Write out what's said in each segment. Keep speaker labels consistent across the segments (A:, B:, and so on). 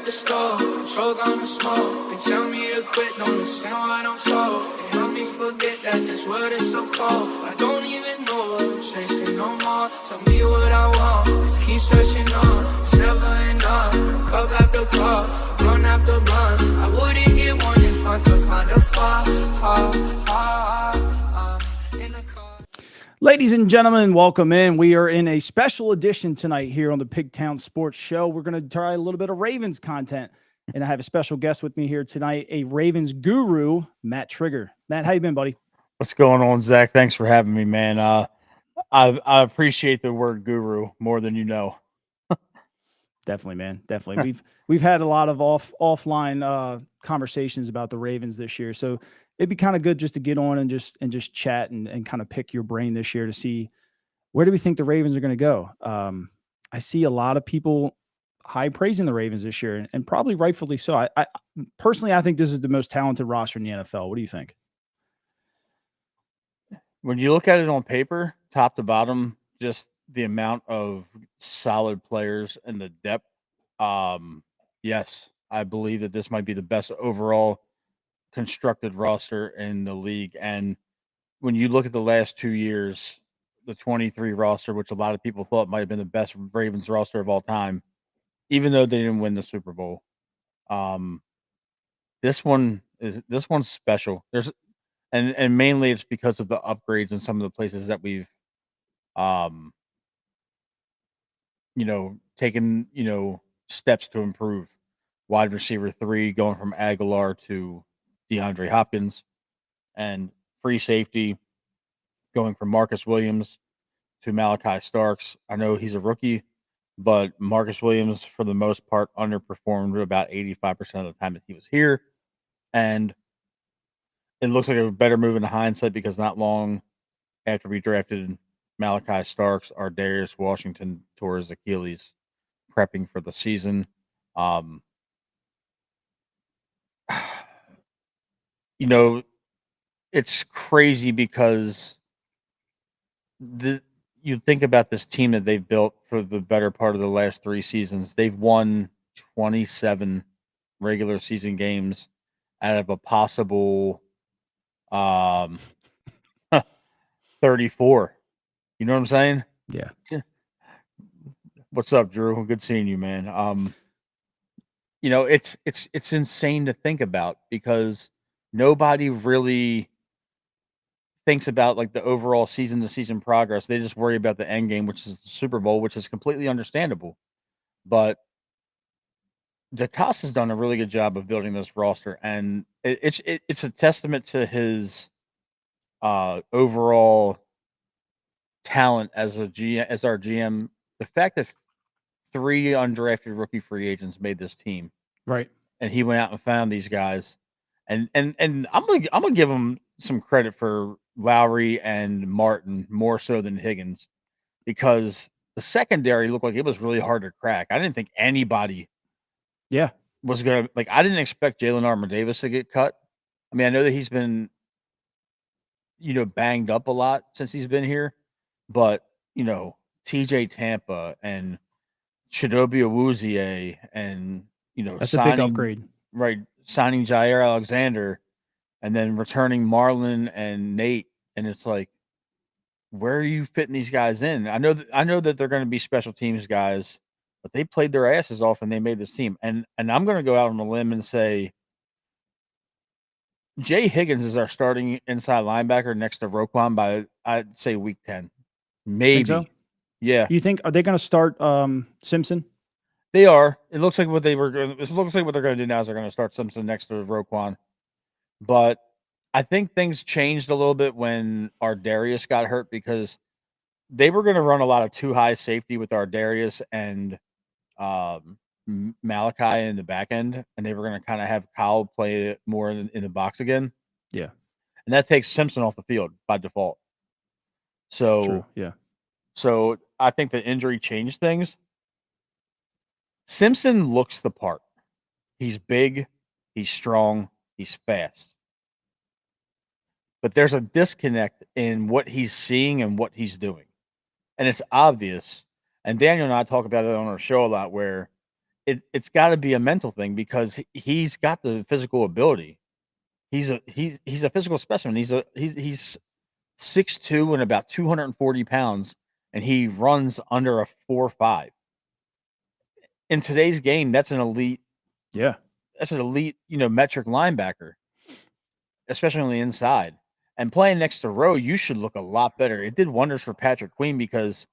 A: the store, control gonna smoke. They tell me to quit, don't listen what I'm told. They help me forget that this world is so cold. I don't even know what I'm chasing no more. Tell me what I want, just keep searching on. It's never enough, cup after cup, blunt after blunt. I wouldn't get one if I could find a flaw. In the car.
B: Ladies and gentlemen, welcome in. We are in a special edition tonight here on the Pigtown Sports Show. We're going to try a little bit of Ravens content, and I have a special guest with me here tonight, a Ravens guru, Matt Trigger. Matt, how you been, buddy?
C: What's going on, Zach? Thanks for having me, man. I appreciate the word guru more than you know.
B: Definitely, man. Definitely. We've had a lot of offline conversations about the Ravens this year, so it'd be kind of good just to get on and just chat and kind of pick your brain this year to see where do we think the Ravens are going to go. I see a lot of people high praising the Ravens this year, and probably rightfully so. I personally, I think this is the most talented roster in the NFL. What do you think?
C: When you look at it on paper, top to bottom, just the amount of solid players and the depth, yes, I believe that this might be the best overall constructed roster in the league. And when you look at the last 2 years, the 23 roster, which a lot of people thought might have been the best Ravens roster of all time, even though they didn't win the Super Bowl. This one's special. And mainly it's because of the upgrades in some of the places that we've um taken, steps to improve. Wide receiver 3 going from Aguilar to DeAndre Hopkins, and free safety going from Marcus Williams to Malachi Starks. I know he's a rookie, but Marcus Williams, for the most part, underperformed about 85% of the time that he was here. And it looks like a better move in hindsight because not long after we drafted Malachi Starks, our Darius Washington tore his Achilles prepping for the season. It's crazy because you think about this team that they've built for the better part of the last 3 seasons. They've won 27 regular season games out of a possible 34. You know what I'm saying?
B: Yeah.
C: What's up, Drew? Good seeing you, man. It's insane to think about because nobody really thinks about like the overall season to season progress. They just worry about the end game, which is the Super Bowl, which is completely understandable. But DeCosta's done a really good job of building this roster, and it's a testament to his overall talent as our GM. The fact that 3 undrafted rookie free agents made this team,
B: Right.
C: and he went out and found these guys, and I'm gonna give him some credit for Lowry and Martin more so than Higgins, because the secondary looked like it was really hard to crack. I didn't think anybody
B: Yeah.
C: was gonna I didn't expect Jalen Armour-Davis to get cut. I mean, I know that he's been banged up a lot since he's been here, but TJ Tampa and Chidobe Awuzie and
B: That's a big upgrade.
C: signing Jair Alexander and then returning Marlon and Nate, and it's like, where are you fitting these guys in? I know that they're going to be special teams guys, but they played their asses off and they made this team. And I'm going to go out on a limb and say Jay Higgins is our starting inside linebacker next to Roquan by, I'd say, week 10. Maybe.
B: Think so?
C: Yeah.
B: You think, are they going to start Simpson?
C: They are. It looks like what they're going to do now is they're going to start Simpson next to Roquan. But I think things changed a little bit when Ardarius got hurt because they were going to run a lot of 2-high safety with Ardarius and Malachi in the back end, and they were going to kind of have Kyle play more in the box again.
B: Yeah.
C: And that takes Simpson off the field by default. So,
B: True. Yeah.
C: So I think the injury changed things. Simpson looks the part. He's big, he's strong, he's fast. But there's a disconnect in what he's seeing and what he's doing. And it's obvious. And Daniel and I talk about it on our show a lot, where it's got to be a mental thing because he's got the physical ability. He's a physical specimen. He's 6'2" and about 240 pounds, and he runs under a 4.5. In today's game, that's an elite.
B: Yeah.
C: That's an elite, metric linebacker, especially on the inside. And playing next to Rowe, you should look a lot better. It did wonders for Patrick Queen because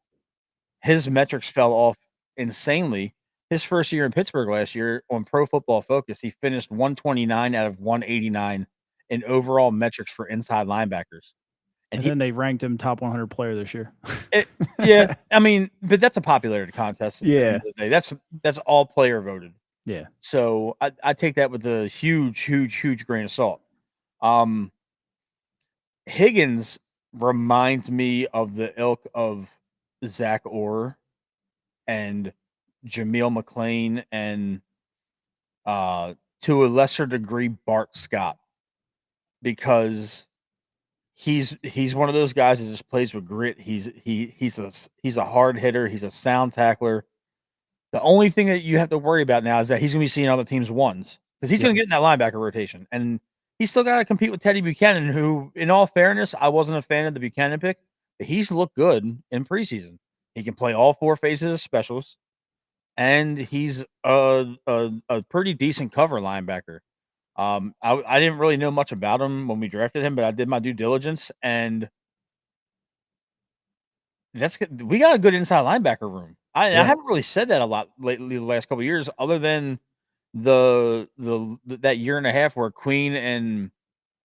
C: his metrics fell off insanely. His first year in Pittsburgh last year on Pro Football Focus, he finished 129 out of 189 in overall metrics for inside linebackers.
B: And then they ranked him top 100 player this year.
C: Yeah, I mean, but that's a popularity contest. At the end
B: Yeah.
C: of the day. That's all player voted.
B: Yeah.
C: So I take that with a huge grain of salt. Higgins reminds me of the ilk of Zach Orr and Jameel McLean and to a lesser degree Bart Scott, because he's one of those guys that just plays with grit. He's a hard hitter. He's a sound tackler. The only thing that you have to worry about now is that he's going to be seeing other teams' ones because he's going to get in that linebacker rotation, and he's still got to compete with Teddy Buchanan, who, in all fairness, I wasn't a fan of the Buchanan pick, but he's looked good in preseason. He can play all four phases of specials, and he's a pretty decent cover linebacker. I didn't really know much about him when we drafted him, but I did my due diligence, and that's good. We got a good inside linebacker room. I haven't really said that a lot lately the last couple of years, other than the that year and a half where Queen and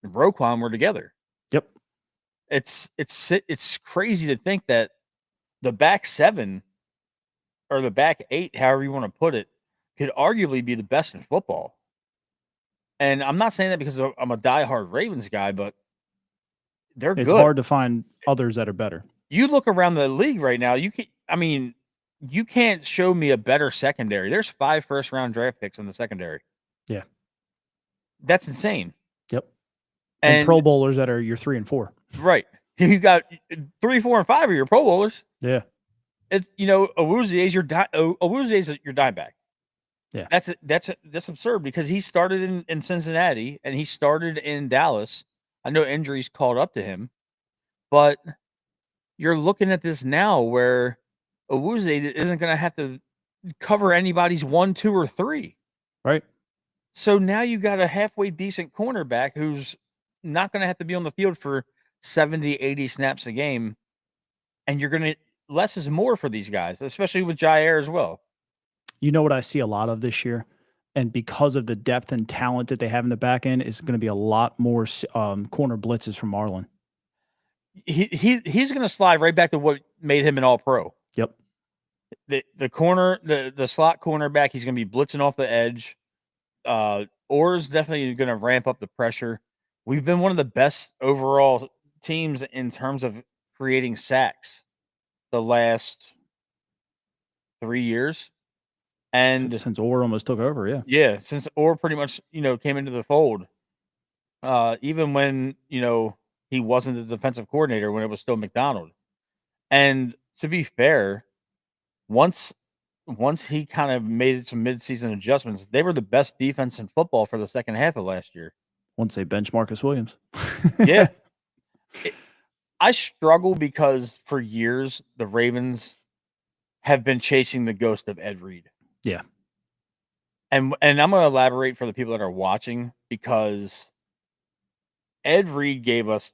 C: Roquan were together.
B: Yep.
C: It's crazy to think that the back seven or the back eight, however you want to put it, could arguably be the best in football. And I'm not saying that because I'm a diehard Ravens guy, but they're good.
B: It's hard to find others that are better.
C: You look around the league right now, you can't show me a better secondary. There's 5 first-round draft picks in the secondary.
B: Yeah.
C: That's insane.
B: Yep. And Pro Bowlers that are your 3 and 4.
C: Right. You got 3, 4, and 5 are your Pro Bowlers.
B: Yeah.
C: It's Awuzie is your dime back.
B: Yeah.
C: That's absurd because he started in Cincinnati and he started in Dallas. I know injuries caught up to him, but you're looking at this now where Awuzie isn't going to have to cover anybody's 1, 2, or 3.
B: Right.
C: So now you got a halfway decent cornerback who's not going to have to be on the field for 70, 80 snaps a game. And you're going to less is more for these guys, especially with Jair as well.
B: You know what I see a lot of this year? And because of the depth and talent that they have in the back end, is going to be a lot more corner blitzes from Marlon.
C: He's going to slide right back to what made him an all-pro.
B: Yep.
C: The slot cornerback, he's going to be blitzing off the edge. Orr's definitely going to ramp up the pressure. We've been one of the best overall teams in terms of creating sacks the last 3 years. And
B: since Orr almost took over, yeah.
C: Yeah, since Orr pretty much, came into the fold. Even when, he wasn't the defensive coordinator, when it was still McDonald. And to be fair, once he kind of made some midseason adjustments, they were the best defense in football for the second half of last year.
B: Once they bench Marcus Williams.
C: Yeah. I struggle because for years, the Ravens have been chasing the ghost of Ed Reed.
B: Yeah.
C: And I'm going to elaborate for the people that are watching, because Ed Reed gave us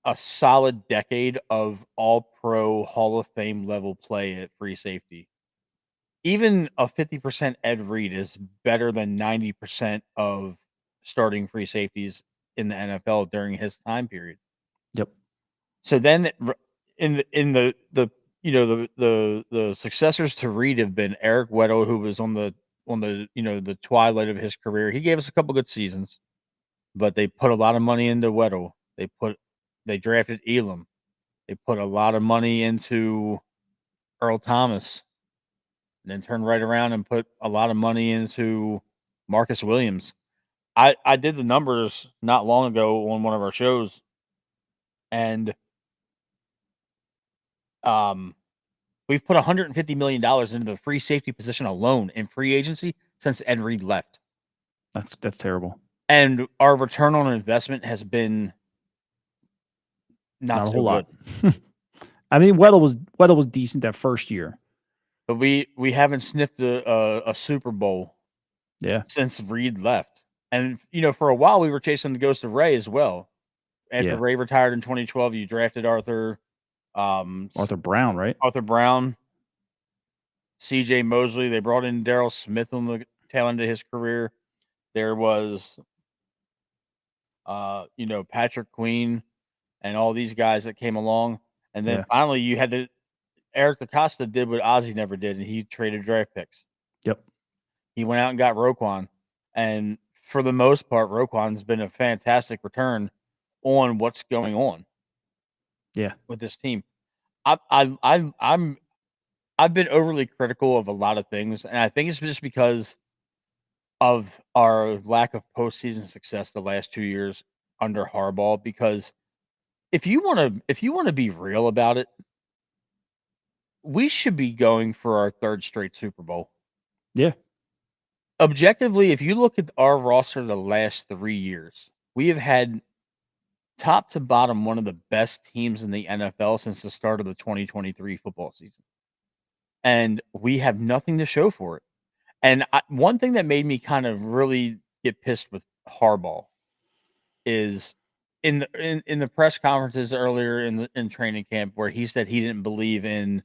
C: a solid decade of all-pro Hall of Fame level play at free safety. Even a 50% Ed Reed is better than 90% of starting free safeties in the NFL during his time period.
B: Yep.
C: So then in the successors to Reed have been Eric Weddle, who was on the twilight of his career. He gave us a couple good seasons, but they put a lot of money into Weddle. They drafted Elam. They put a lot of money into Earl Thomas, and then turned right around and put a lot of money into Marcus Williams. I did the numbers not long ago on one of our shows, and We've put $150 million into the free safety position alone in free agency since Ed Reed left.
B: That's terrible.
C: And our return on investment has been not
B: a
C: so
B: whole
C: good.
B: lot. I mean, Weddle was decent that first year,
C: but we haven't sniffed a Super Bowl since Reed left. And for a while we were chasing the ghost of Ray as well. After Ray retired in 2012, you drafted Arthur
B: Brown, right?
C: Arthur Brown, C.J. Mosley. They brought in Darryl Smith on the tail end of his career. There was, Patrick Queen and all these guys that came along. And then finally you had Eric DaCosta did what Ozzie never did, and he traded draft picks.
B: Yep.
C: He went out and got Roquan. And for the most part, Roquan's been a fantastic return on what's going on.
B: Yeah.
C: With this team. I've been overly critical of a lot of things, and I think it's just because of our lack of postseason success the last 2 years under Harbaugh. Because if you want to be real about it, we should be going for our third straight Super Bowl.
B: Yeah.
C: Objectively, if you look at our roster the last 3 years, we have had top to bottom one of the best teams in the NFL since the start of the 2023 football season. And we have nothing to show for it. And one thing that made me kind of really get pissed with Harbaugh is in the press conferences earlier in training camp where he said he didn't believe in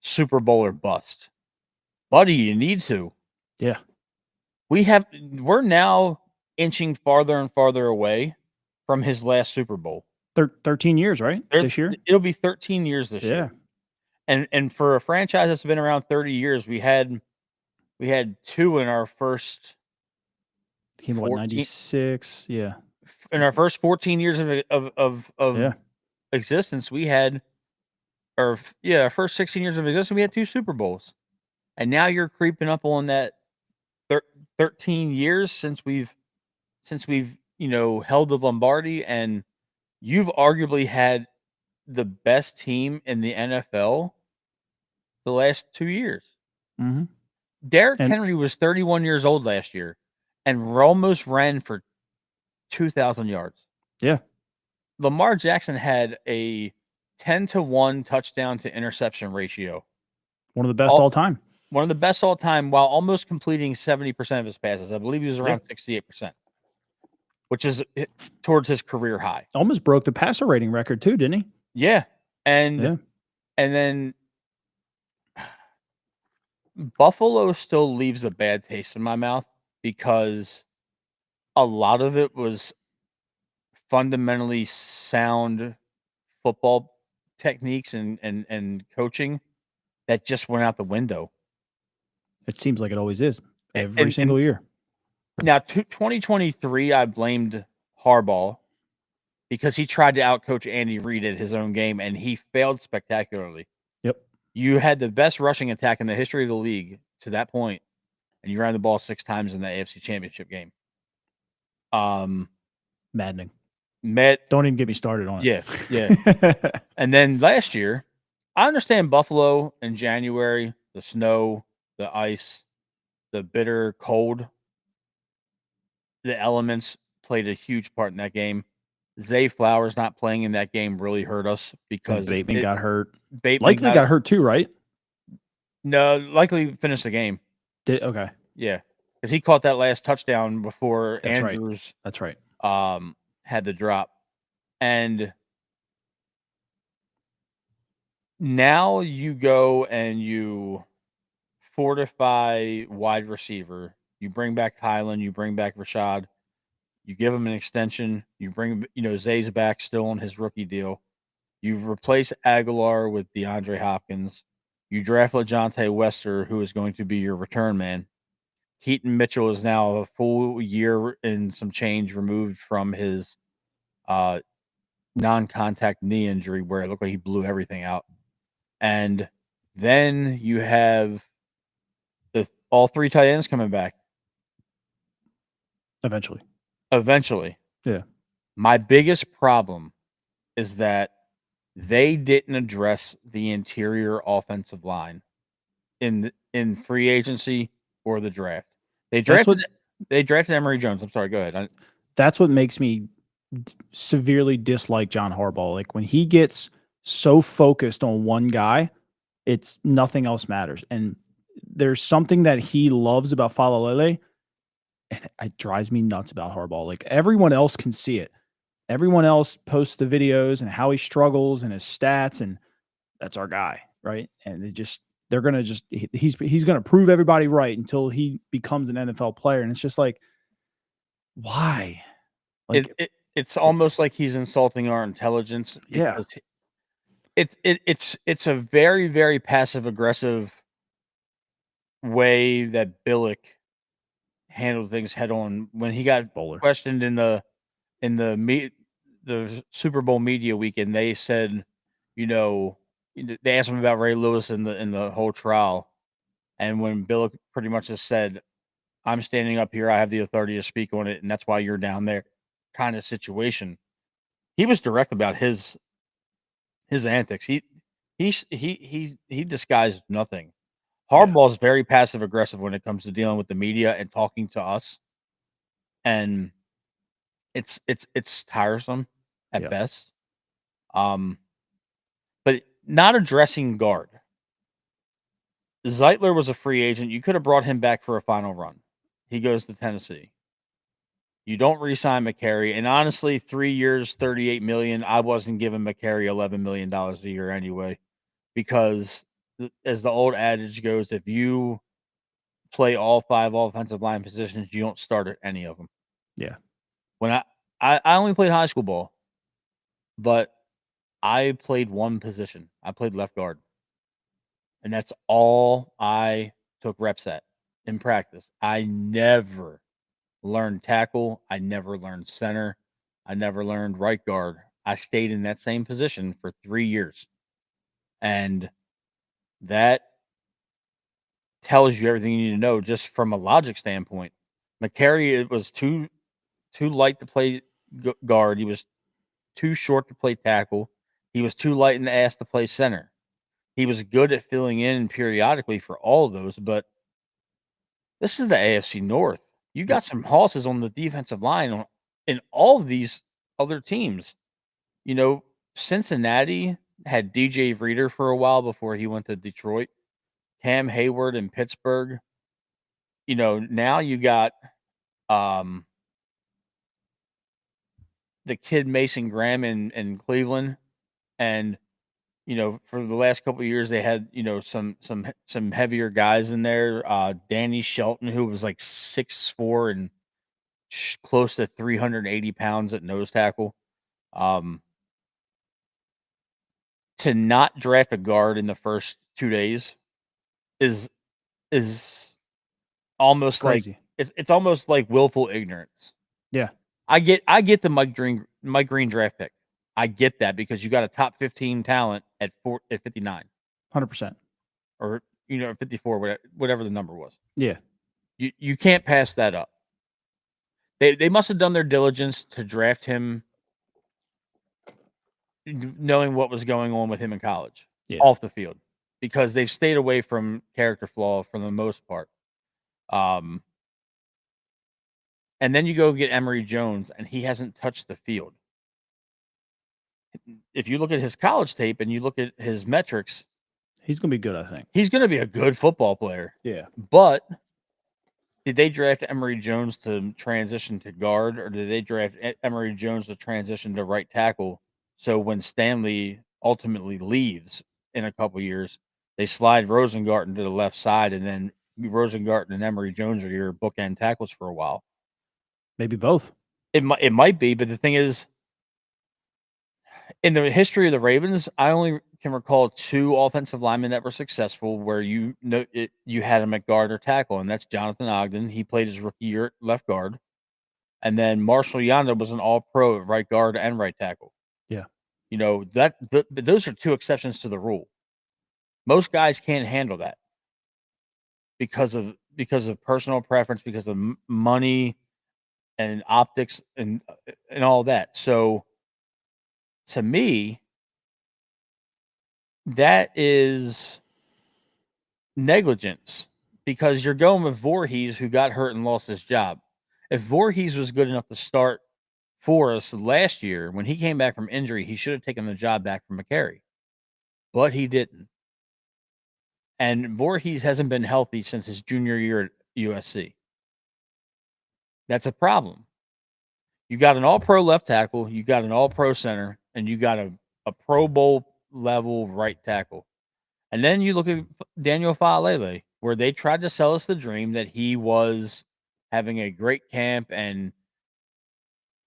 C: Super Bowl or bust. Buddy, you need to.
B: Yeah.
C: We're now inching farther and farther away from his last Super Bowl.
B: 13 years, right? This year?
C: It'll be 13 years this year. And for a franchise that's been around 30 years, we had 2 in our first
B: 96. Yeah.
C: In our first 14 years of existence, we had our first 16 years of existence, we had 2 Super Bowls. And now you're creeping up on that 13 years since we've held the Lombardi, and you've arguably had the best team in the NFL the last 2 years.
B: Mm-hmm.
C: Derrick Henry was 31 years old last year and almost ran for 2,000 yards.
B: Yeah.
C: Lamar Jackson had a 10-to-1 touchdown to interception ratio.
B: One of the best all time.
C: One of the best all time, while almost completing 70% of his passes. I believe he was around 68%, which is towards his career high.
B: Almost broke the passer rating record too, didn't he?
C: Yeah. And then Buffalo still leaves a bad taste in my mouth because a lot of it was fundamentally sound football techniques and coaching that just went out the window.
B: It seems like it always is every single year.
C: Now, 2023, I blamed Harbaugh because he tried to outcoach Andy Reid at his own game, and he failed spectacularly.
B: Yep.
C: You had the best rushing attack in the history of the league to that point, and you ran the ball 6 times in the AFC Championship game.
B: Maddening.
C: Don't
B: even get me started on it.
C: Yeah. And then last year, I understand Buffalo in January, the snow, the ice, the bitter cold, the elements played a huge part in that game. Zay Flowers not playing in that game really hurt us because
B: Bateman got hurt.
C: Bateman
B: got hurt too, right?
C: No, likely finished the game.
B: Okay.
C: Yeah, because he caught that last touchdown before Andrews.
B: That's right.
C: Had the drop, and now you go and you fortify wide receiver. You bring back Tylen. You bring back Rashad. You give him an extension. You bring, Zay's back still on his rookie deal. You've replaced Aguilar with DeAndre Hopkins. You draft LeJontay Wester, who is going to be your return man. Keaton Mitchell is now a full year and some change removed from his non-contact knee injury where it looked like he blew everything out. And then you have all 3 tight ends coming back. Eventually.
B: Yeah.
C: My biggest problem is that they didn't address the interior offensive line in free agency or the draft. They
B: That's what
C: drafted Emory Jones. I'm sorry, go ahead.
B: that's what makes me severely dislike John Harbaugh. Like when he gets so focused on one guy, it's nothing else matters. And there's something that he loves about Falalele, and it drives me nuts about Harbaugh. Like everyone else can see it. Everyone else posts the videos and how he struggles and his stats, and that's our guy, right? And they're gonna he's gonna prove everybody right until he becomes an NFL player. And it's just like, why? Like,
C: It's almost like he's insulting our intelligence
B: yeah,
C: because it's a very, very passive aggressive way that Billick handled things head on when he got
B: bowler.
C: questioned in the the Super Bowl media weekend. They said, they asked him about Ray Lewis in the whole trial, and when Billick pretty much just said, "I'm standing up here, I have the authority to speak on it, and that's why you're down there," kind of situation. He was direct about his antics. He disguised nothing. Harbaugh's very passive aggressive when it comes to dealing with the media and talking to us, and it's tiresome at best. But not addressing guard. Zeitler was a free agent. You could have brought him back for a final run. He goes to Tennessee. You don't re-sign McCary, and honestly, 3 years, $38 million. I wasn't giving McCary $11 million a year anyway, because as the old adage goes, if you play all 5 offensive line positions, you don't start at any of them.
B: Yeah.
C: When I only played high school ball, but I played one position. I played left guard, and that's all I took reps at in practice. I never learned tackle. I never learned center. I never learned right guard. I stayed in that same position for 3 years, and that tells you everything you need to know just from a logic standpoint. McCary, it was too light to play guard. He was too short to play tackle. He was too light in the ass to play center. He was good at filling in periodically for all of those, but this is the AFC North. You got some hosses on the defensive line in all of these other teams. Cincinnati had DJ Reader for a while before he went to Detroit. Cam Hayward in Pittsburgh. Now you got the kid Mason Graham in Cleveland, and for the last couple of years they had some heavier guys in there. Danny Shelton, who was like 6'4" and close to 380 pounds at nose tackle. To not draft a guard in the first 2 days is almost like
B: Crazy.
C: it's almost like willful ignorance.
B: Yeah.
C: I get the Mike Green draft pick. I get that because you got a top 15 talent at 59.
B: 100%.
C: Or 54, whatever the number was.
B: Yeah.
C: You can't pass that up. They must have done their diligence to draft him knowing what was going on with him in college off the field, because they've stayed away from character flaw for the most part. And then you go get Emory Jones, and he hasn't touched the field. If you look at his college tape and you look at his metrics,
B: he's going to be good, I think.
C: He's going to be a good football player.
B: Yeah.
C: But did they draft Emory Jones to transition to guard, or did they draft Emory Jones to transition to right tackle? So when Stanley ultimately leaves in a couple years, they slide Rosengarten to the left side, and then Rosengarten and Emory Jones are your bookend tackles for a while.
B: Maybe both.
C: It might be, but the thing is, in the history of the Ravens, I only can recall 2 offensive linemen that were successful where you had him at guard or tackle, and that's Jonathan Ogden. He played his rookie year at left guard. And then Marshall Yanda was an all-pro at right guard and right tackle.
B: Yeah.
C: Those are 2 exceptions to the rule. Most guys can't handle that because of personal preference, because of money and optics and all that. So to me, that is negligence because you're going with Voorhees, who got hurt and lost his job. If Voorhees was good enough to start for us last year, when he came back from injury, he should have taken the job back from McCary, but he didn't. And Voorhees hasn't been healthy since his junior year at USC. That's a problem. You got an all-pro left tackle, you got an all-pro center, and you got a Pro Bowl level right tackle. And then you look at Daniel Faalele, where they tried to sell us the dream that he was having a great camp, and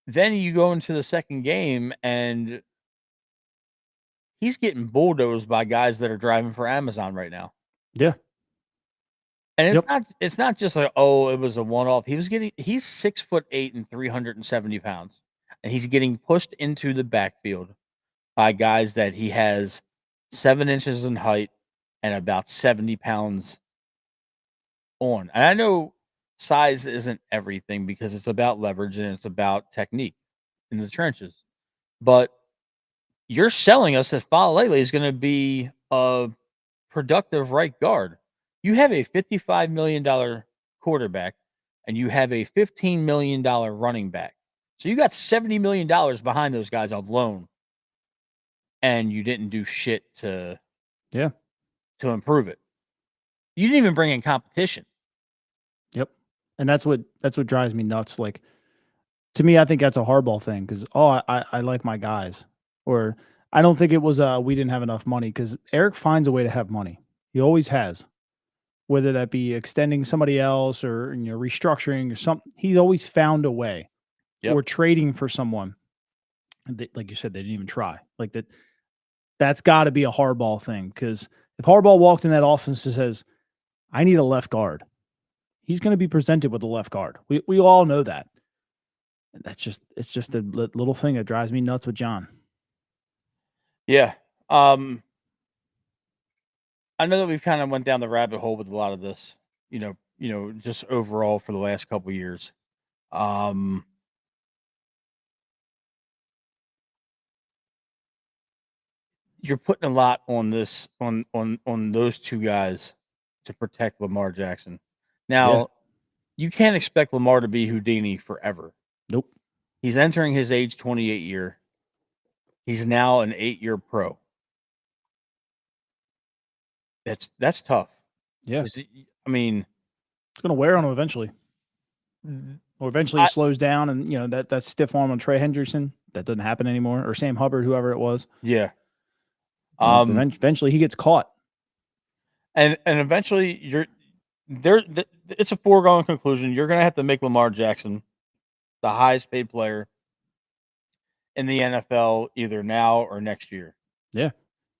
C: then you go into the second game and he's getting bulldozed by guys that are driving for Amazon right now.
B: Yeah.
C: And
B: Yep.
C: it's not just like, oh, it was a one-off. He's 6'8" and 370 pounds. And he's getting pushed into the backfield by guys that he has 7 inches in height and about 70 pounds on. And I know size isn't everything because it's about leverage and it's about technique in the trenches. But you're selling us that Faalele is going to be a productive right guard. You have a $55 million quarterback and you have a $15 million running back. So you got $70 million behind those guys on loan. And you didn't do shit to improve it. You didn't even bring in competition.
B: Yep. And that's what drives me nuts. Like, to me, I think that's a hardball thing because, I like my guys. Or I don't think it was we didn't have enough money because Eric finds a way to have money. He always has. Whether that be extending somebody else or restructuring or something, he's always found a way.
C: Yep.
B: Or trading for someone. Like you said, they didn't even try. Like that. That's got to be a hardball thing because if Harbaugh walked in that offense and says, "I need a left guard," he's going to be presented with a left guard. We all know that. It's just a little thing that drives me nuts with John.
C: Yeah. I know that we've kind of went down the rabbit hole with a lot of this, just overall for the last couple of years. You're putting a lot on this on those two guys to protect Lamar Jackson. Now, you can't expect Lamar to be Houdini forever.
B: Nope.
C: He's entering his age 28 year. He's now an 8-year pro. That's tough.
B: Yeah.
C: I mean,
B: it's going to wear on him eventually. Or eventually he slows down and, that stiff arm on Trey Hendrickson, that doesn't happen anymore. Or Sam Hubbard, whoever it was.
C: Yeah.
B: Eventually he gets caught.
C: And eventually you're there. It's a foregone conclusion. You're going to have to make Lamar Jackson the highest paid player in the NFL either now or next year.
B: Yeah.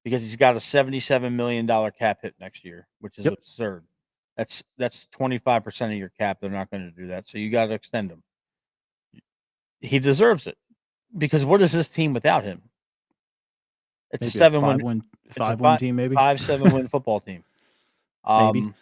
C: Because he's got a $77 million cap hit next year, which is absurd. That's 25% of your cap. They're not going to do that. So you got to extend him. He deserves it. Because what is this team without him? It's
B: maybe
C: a 7-win
B: five-win team, maybe
C: 5-7-win football team.
B: Maybe.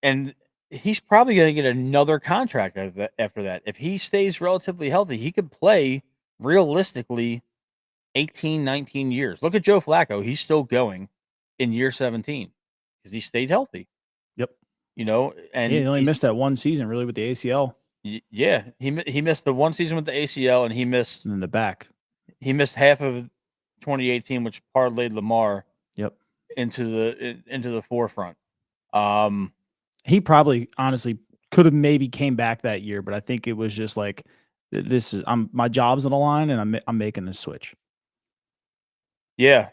C: And he's probably going to get another contract after that. If he stays relatively healthy, he could play realistically 18, 19 years. Look at Joe Flacco. He's still going in year 17 because he stayed healthy.
B: Yep.
C: And
B: he only missed that one season really with the ACL.
C: Yeah. He missed the one season with the ACL and he missed
B: in the back.
C: He missed half of 2018, which parlayed Lamar into the forefront.
B: He probably honestly could have maybe came back that year, but I think it was just like, my job's on the line and I'm making this switch.
C: Yeah.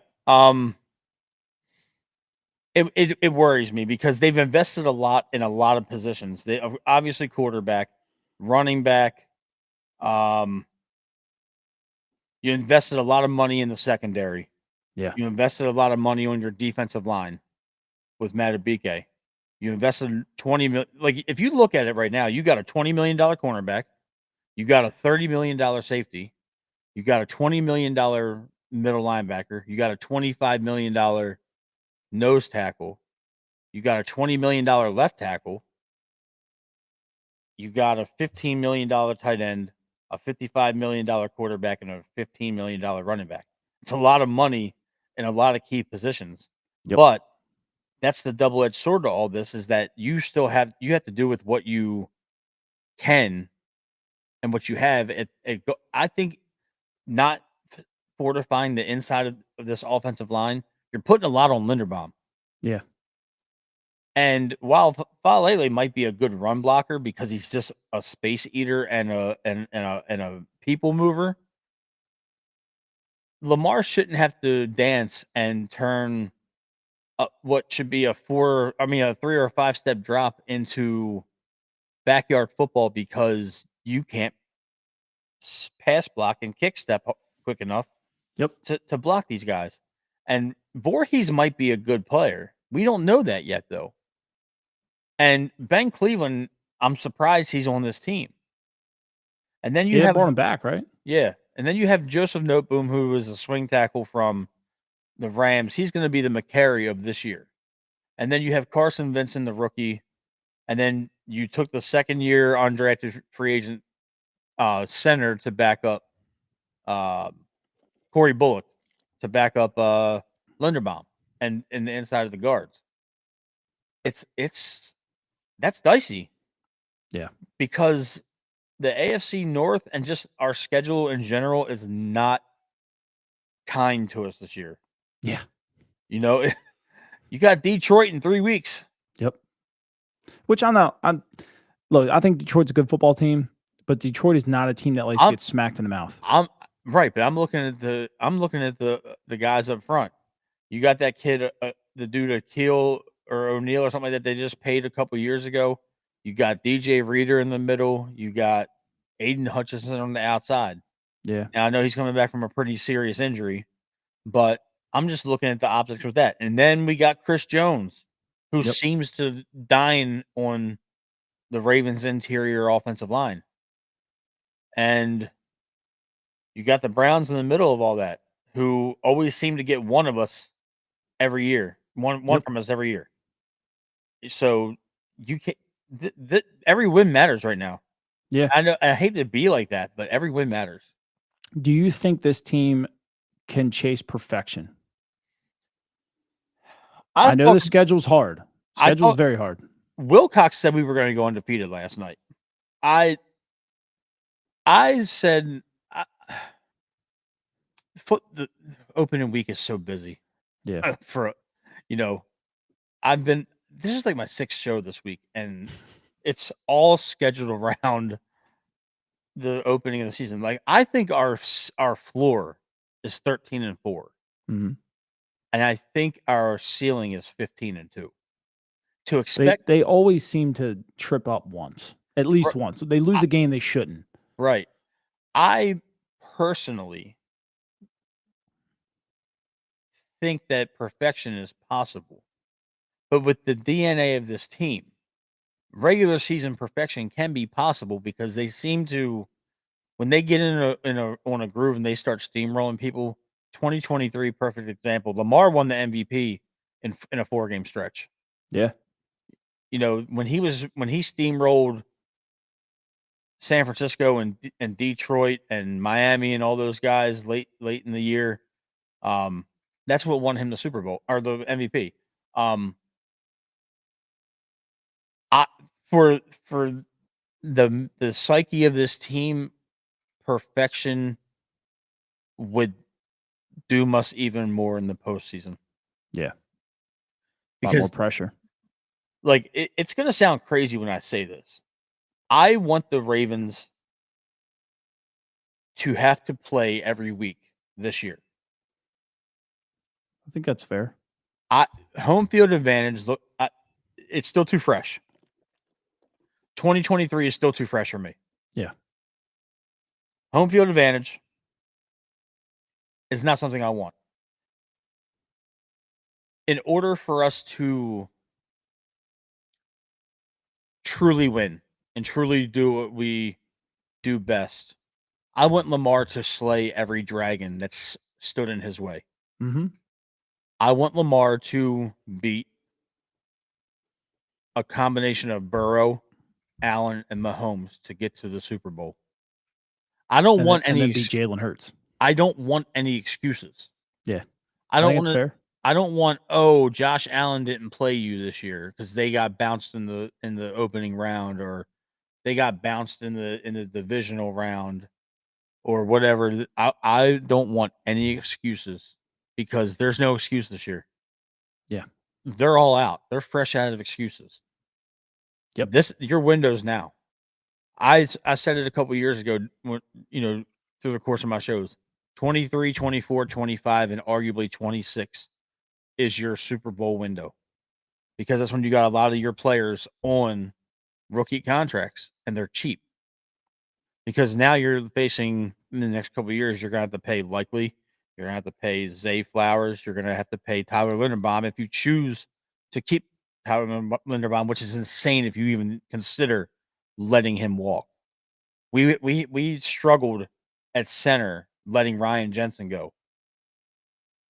C: It worries me because they've invested a lot in a lot of positions. They obviously quarterback, running back. You invested a lot of money in the secondary.
B: Yeah.
C: You invested a lot of money on your defensive line with Madubuike. You invested $20 million. Like, if you look at it right now, you got a $20 million cornerback. You got a $30 million safety. You got a $20 million middle linebacker. You got a $25 million nose tackle. You got a $20 million left tackle. You got a $15 million tight end. a $55 million quarterback and a $15 million running back. It's a lot of money in a lot of key positions.
B: Yep.
C: But that's the double-edged sword to all this, is that you have to do with what you can and what you have. I think not fortifying the inside of this offensive line, you're putting a lot on Linderbaum.
B: Yeah.
C: And while Falele might be a good run blocker because he's just a space eater and a people mover, Lamar shouldn't have to dance and turn what should be a 3 or 5 step drop into backyard football because you can't pass block and kick step quick enough
B: Yep.
C: to block these guys. And Voorhees might be a good player. We don't know that yet, though. And Ben Cleveland, I'm surprised he's on this team. And then you have
B: brought him back, right?
C: Yeah. And then you have Joseph Noteboom, who was a swing tackle from the Rams. He's going to be the McCary of this year. And then you have Carson Vincent, the rookie. And then you took the second-year undrafted free agent center to back up Corey Bullock, to back up Linderbaum and in the inside of the guards. That's dicey.
B: Yeah.
C: Because the AFC North and just our schedule in general is not kind to us this year.
B: Yeah.
C: You know, you got Detroit in 3 weeks.
B: Yep. Which look, I think Detroit's a good football team, but Detroit is not a team that likes to get smacked in the mouth.
C: I'm right, but I'm looking at the guys up front. You got that kid, the dude Akil or O'Neal or something like that they just paid a couple years ago. You got DJ Reader in the middle. You got Aiden Hutchinson on the outside.
B: Yeah.
C: Now I know he's coming back from a pretty serious injury, but I'm just looking at the optics with that. And then we got Chris Jones, who seems to dine on the Ravens' interior offensive line. And you got the Browns in the middle of all that, who always seem to get one of us every year, one from us every year. So you can't. Every win matters right now.
B: Yeah.
C: I know. I hate to be like that, but every win matters.
B: Do you think this team can chase perfection? I know the schedule's hard. Schedule's very hard.
C: Wilcox said we were going to go undefeated last night. I said the opening week is so busy.
B: Yeah.
C: This is like my 6th show this week, and it's all scheduled around the opening of the season. Like, I think our floor is 13-4.
B: Mm-hmm.
C: And I think our ceiling is 15-2. To expect
B: they always seem to trip up once, at least once. They lose a game they shouldn't.
C: Right. I personally think that perfection is possible. But with the DNA of this team, regular season perfection can be possible because they seem to, when they get on a groove and they start steamrolling people. 2023 perfect example. Lamar won the MVP in a 4-game stretch.
B: Yeah.
C: You know, when he steamrolled San Francisco and Detroit and Miami and all those guys late in the year, that's what won him the Super Bowl or the MVP. For the psyche of this team, perfection would doom us even more in the postseason.
B: Yeah.
C: Because
B: a lot more pressure.
C: Like, it's going to sound crazy when I say this. I want the Ravens to have to play every week this year.
B: I think that's fair.
C: Home field advantage, look, it's still too fresh. 2023 is still too fresh for me.
B: Yeah.
C: Home field advantage is not something I want. In order for us to truly win and truly do what we do best, I want Lamar to slay every dragon that's stood in his way.
B: Mm-hmm.
C: I want Lamar to beat a combination of Burrow, Allen, and Mahomes to get to the Super Bowl. I don't
B: and
C: want
B: then, and
C: any.
B: then beat Jalen Hurts.
C: I don't want any excuses.
B: Yeah,
C: I don't
B: think
C: want
B: it's
C: to.
B: fair.
C: I don't want. Oh, Josh Allen didn't play you this year because they got bounced in the opening round, or they got bounced in the divisional round, or whatever. I don't want any excuses because there's no excuse this year.
B: Yeah.
C: They're all out. They're fresh out of excuses.
B: Yep.
C: Your window's now. I said it a couple years ago when, through the course of my shows. 23, 24, 25, and arguably 26 is your Super Bowl window. Because that's when you got a lot of your players on rookie contracts and they're cheap. Because now you're facing in the next couple of years, you're gonna have to pay Likely, you're gonna have to pay Zay Flowers, you're gonna have to pay Tyler Linderbaum if you choose to keep Tyler Linderbaum, which is insane if you even consider letting him walk. We struggled at center letting Ryan Jensen go.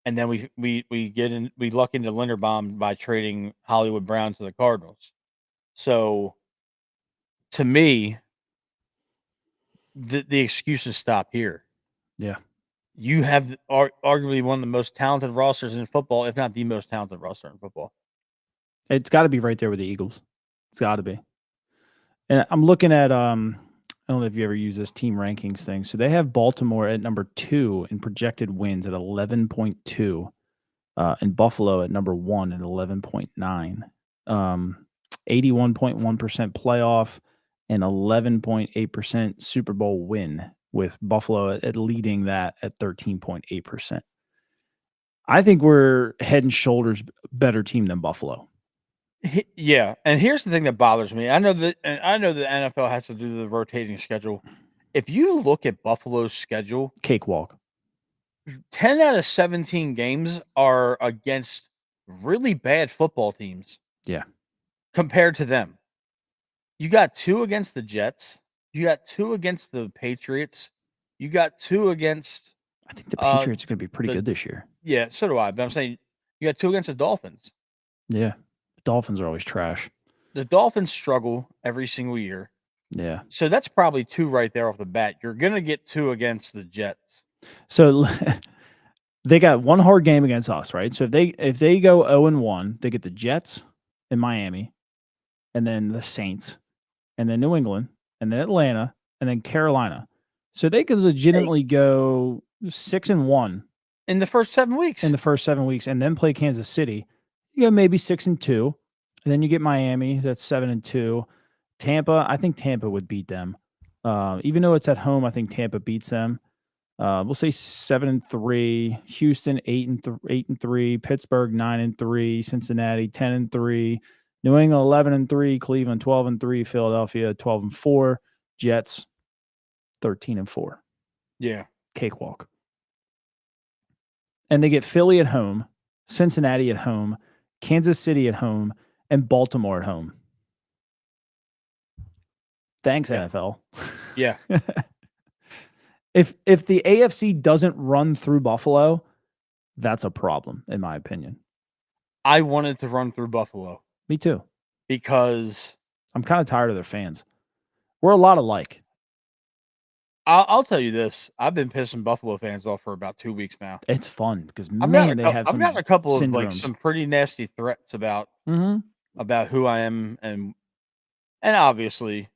C: And then we luck into Linderbaum by trading Hollywood Brown to the Cardinals. So to me, the excuses stop here.
B: Yeah.
C: You have arguably one of the most talented rosters in football, if not the most talented roster in football.
B: It's got to be right there with the Eagles. It's got to be. And I'm looking at I don't know if you ever use this team rankings thing. So they have Baltimore at number 2 in projected wins at 11.2, and Buffalo at number 1 at 11.9. 81.1% playoff and 11.8% Super Bowl win, with Buffalo at leading that at 13.8%. I think we're head and shoulders better team than Buffalo.
C: Yeah, and here's the thing that bothers me. I know the NFL has to do the rotating schedule. If you look at Buffalo's schedule,
B: Cakewalk.
C: 10 out of 17 games are against really bad football teams.
B: Yeah.
C: Compared to them. You got 2 against the Jets. You got 2 against the Patriots. You got 2 against
B: I think the Patriots are going to be pretty
C: the
B: good this year.
C: Yeah, so do I, but I'm saying you got 2 against the Dolphins.
B: Yeah. The Dolphins are always trash.
C: The Dolphins struggle every single year.
B: Yeah.
C: So that's probably 2 right there off the bat. You're going to get 2 against the Jets.
B: So they got one hard game against us, right? So if they go 0-1, they get the Jets in Miami, and then the Saints, and then New England, and then Atlanta, and then Carolina. So they could legitimately go 6-1
C: in the first 7 weeks.
B: in the first 7 weeks, and then play Kansas City. You go maybe 6-2, and then you get Miami. That's 7-2. Tampa, I think Tampa would beat them. Even though it's at home, I think Tampa beats them. We'll say 7-3. Houston 8-3. Pittsburgh 9-3. Cincinnati 10-3. New England 11-3. Cleveland 12-3. Philadelphia 12-4. Jets 13-4.
C: Yeah.
B: Cakewalk. And they get Philly at home, Cincinnati at home, Kansas City at home, and Baltimore at home. Thanks,
C: Yeah.
B: NFL.
C: Yeah.
B: If the AFC doesn't run through Buffalo, that's a problem, in my opinion.
C: I wanted to run through Buffalo.
B: Me too.
C: Because
B: I'm kind of tired of their fans. We're a lot alike.
C: I'll tell you this. I've been pissing Buffalo fans off for about 2 weeks now.
B: It's fun because,
C: I've
B: man, they have
C: I've gotten a couple
B: syndromes.
C: of like some pretty nasty threats about who I am, and obviously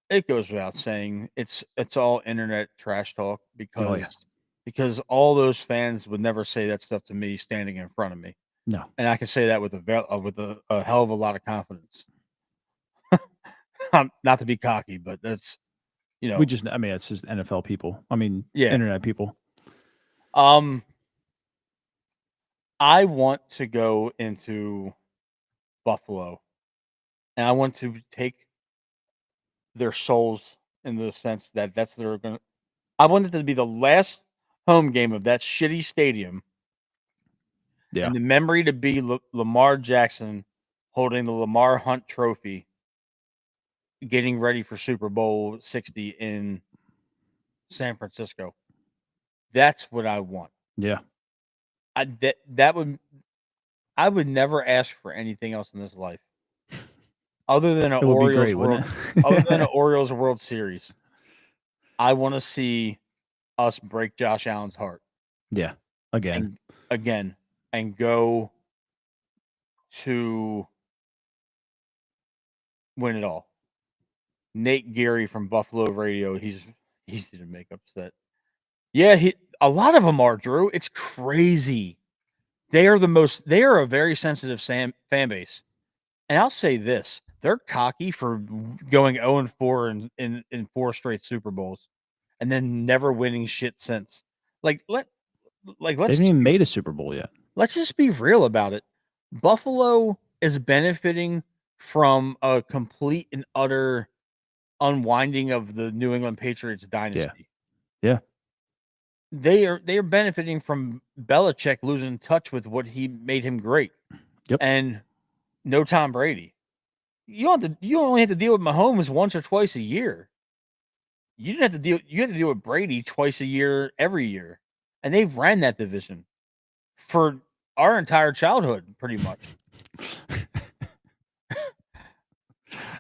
C: it goes without saying it's all internet trash talk because all those fans would never say that stuff to me standing in front of me.
B: No.
C: And I can say that with a hell of a lot of confidence. Not to be cocky, but that's
B: we just, I mean, it's just NFL people. I mean,
C: Yeah.
B: internet people.
C: I want to go into Buffalo, and I want to take their souls in the sense that I want it to be the last home game of that shitty stadium.
B: Yeah.
C: And the memory to be Lamar Jackson holding the Lamar Hunt Trophy, getting ready for Super Bowl 60 in San Francisco. That's what I want.
B: Yeah.
C: I would never ask for anything else in this life other than an
B: It would be
C: Orioles
B: great, wouldn't it?
C: other than an Orioles World Series. I want to see us break Josh Allen's heart.
B: Yeah. Again.
C: And go to win it all. Nate Geary from Buffalo Radio, he's easy to make upset. Yeah, a lot of them are, Drew. It's crazy. They are a very sensitive fan base. And I'll say this, they're cocky for going 0-4 in 4 straight Super Bowls and then never winning shit since. Let's
B: They haven't even made a Super Bowl yet.
C: Let's just be real about it. Buffalo is benefiting from a complete and utter unwinding of the New England Patriots dynasty.
B: Yeah.
C: They are benefiting from Belichick losing touch with what he made him great.
B: Yep.
C: And no Tom Brady. You only have to deal with Mahomes once or twice a year. You have to deal with Brady twice a year, every year. And they've ran that division for our entire childhood, pretty much.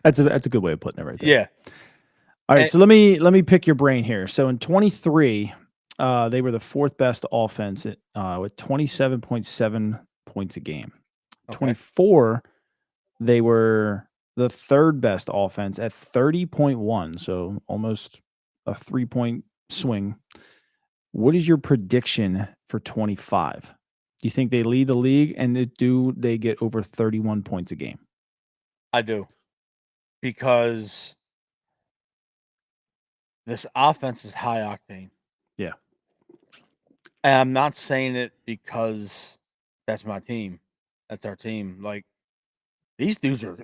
B: That's a good way of putting it right there.
C: Yeah.
B: All right, so let me pick your brain here. So in 23, they were the 4th best offense with 27.7 points a game.
C: Okay.
B: 24, they were the 3rd best offense at 30.1, so almost a 3-point swing. What is your prediction for 25? Do you think they lead the league, and do they get over 31 points a game?
C: I do. Because this offense is high octane.
B: Yeah.
C: And I'm not saying it because that's my team. That's our team. Like, these dudes they're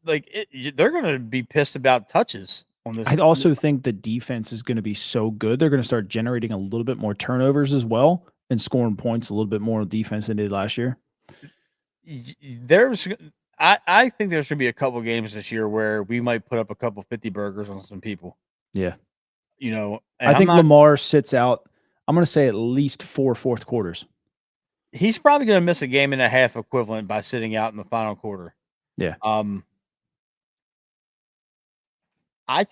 C: going to be pissed about touches on this.
B: I also think the defense is going to be so good. They're going to start generating a little bit more turnovers as well and scoring points a little bit more on defense than they did last year.
C: I think there's going to be a couple games this year where we might put up a couple 50 burgers on some people.
B: Yeah.
C: I
B: think Lamar sits out, I'm going to say at least 4 fourth quarters.
C: He's probably going to miss a game and a half equivalent by sitting out in the final quarter.
B: Yeah.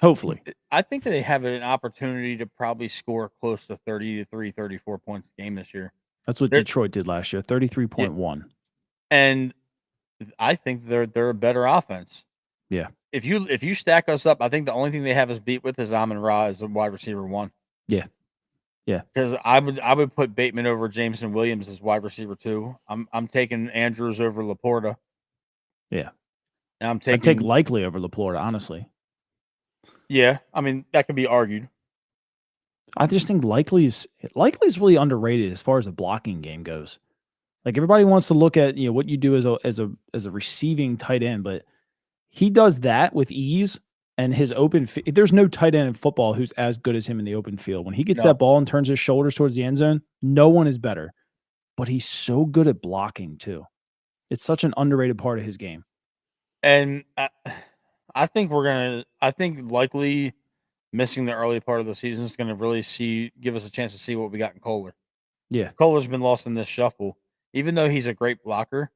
C: Hopefully. I think that they have an opportunity to probably score close to 33, 34 points a game this year.
B: That's what Detroit did last year, 33.1.
C: Yeah. And I think they're a better offense.
B: Yeah.
C: If you stack us up, I think the only thing they have us beat with is Amon-Ra as a wide receiver 1.
B: Yeah. Yeah.
C: Because I would put Bateman over Jameson Williams as wide receiver 2. I'm taking Andrews over Laporta.
B: Yeah.
C: And
B: I'd take Likely over Laporta, honestly.
C: Yeah. I mean, that could be argued.
B: I just think Likely's really underrated as far as the blocking game goes. Like, everybody wants to look at, what you do as a receiving tight end, but he does that with ease, and his there's no tight end in football who's as good as him in the open field. When he gets that ball and turns his shoulders towards the end zone, no one is better. But he's so good at blocking too. It's such an underrated part of his game.
C: And I think likely missing the early part of the season is going to really give us a chance to see what we got in Kohler.
B: Yeah.
C: Kohler's been lost in this shuffle. Even though he's a great blocker,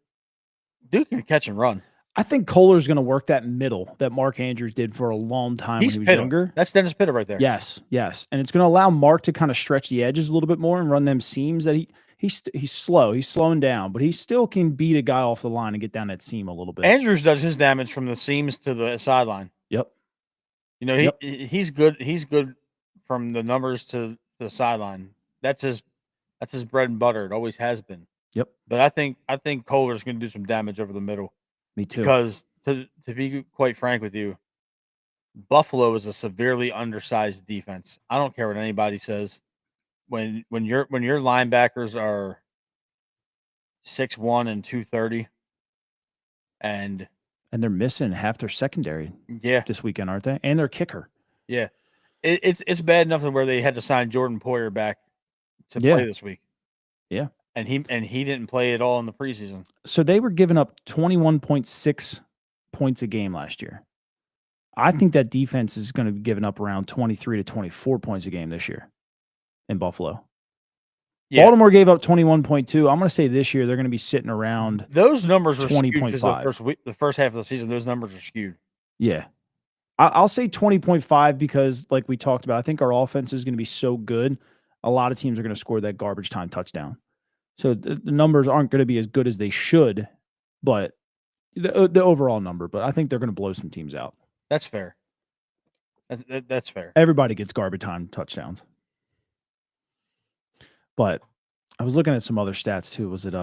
C: dude can catch and run.
B: I think Kohler's going to work that middle that Mark Andrews did for a long time when he was younger.
C: That's Dennis Pitta right there.
B: Yes. And it's going to allow Mark to kind of stretch the edges a little bit more and run them seams that he's slow. He's slowing down, but he still can beat a guy off the line and get down that seam a little bit.
C: Andrews does his damage from the seams to the sideline.
B: Yep.
C: He's good. He's good from the numbers to the sideline. That's his bread and butter. It always has been.
B: Yep.
C: But I think Kohler's going to do some damage over the middle.
B: Me too.
C: Because to be quite frank with you, Buffalo is a severely undersized defense. I don't care what anybody says. When your linebackers are 6'1" and 230, and
B: they're missing half their secondary.
C: Yeah.
B: This weekend, aren't they? And their kicker.
C: Yeah. It's bad enough to where they had to sign Jordan Poyer back to play this week.
B: Yeah.
C: And he didn't play at all in the preseason.
B: So they were giving up 21.6 points a game last year. I think that defense is going to be giving up around 23 to 24 points a game this year in Buffalo. Yeah. Baltimore gave up 21.2. I'm going to say this year they're going to be sitting around
C: those numbers are
B: 20.5.
C: The first half of the season, those numbers are skewed.
B: Yeah. I'll say 20.5 because, like we talked about, I think our offense is going to be so good. A lot of teams are going to score that garbage time touchdown. So the numbers aren't going to be as good as they should, but the overall number. But I think they're going to blow some teams out.
C: That's fair. That's fair.
B: Everybody gets garbage time touchdowns. But I was looking at some other stats too. Was it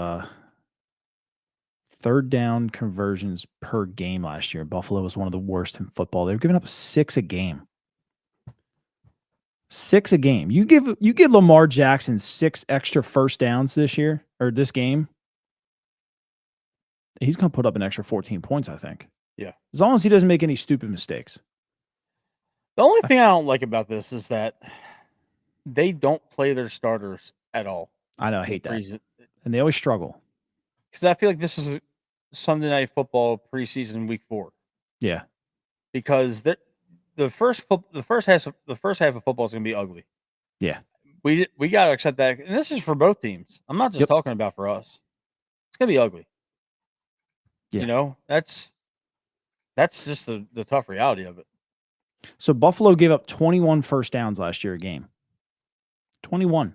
B: third down conversions per game last year? Buffalo was one of the worst in football. They were giving up 6 a game. 6 a game. You give Lamar Jackson 6 extra first downs this year or this game, he's going to put up an extra 14 points, I think.
C: Yeah.
B: As long as he doesn't make any stupid mistakes.
C: The only thing I don't like about this is that they don't play their starters at all.
B: I know, I hate that. And they always struggle.
C: Because I feel like this is a Sunday Night Football preseason week 4.
B: Yeah.
C: Because the first half of football is going to be ugly.
B: Yeah.
C: We got to accept that. And this is for both teams. I'm not just talking about for us. It's going to be ugly.
B: Yeah.
C: You know, that's just the tough reality of it.
B: So Buffalo gave up 21 first downs last year a game. 21.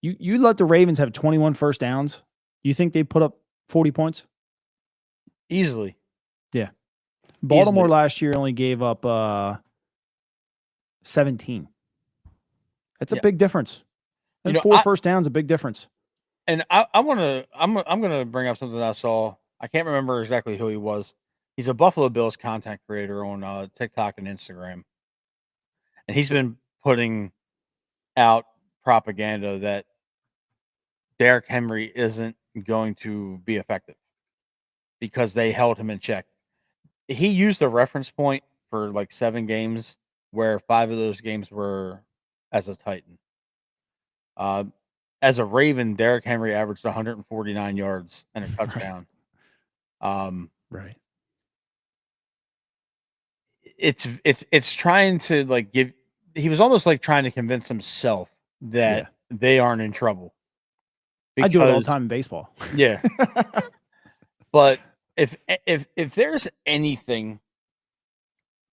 B: You let the Ravens have 21 first downs. You think they put up 40 points?
C: Easily.
B: Yeah. Baltimore last year only gave up 17. That's a big difference. And 4 first downs, a big difference.
C: And I'm gonna bring up something I saw. I can't remember exactly who he was. He's a Buffalo Bills content creator on TikTok and Instagram, and he's been putting out propaganda that Derrick Henry isn't going to be effective because they held him in check. He used a reference point for like 7 games, where 5 of those games were as a Titan. As a Raven, Derrick Henry averaged 149 yards and a touchdown.
B: Right.
C: It's trying to like give. He was almost like trying to convince himself that they aren't in trouble.
B: I do it all the time in baseball.
C: Yeah. But if there's anything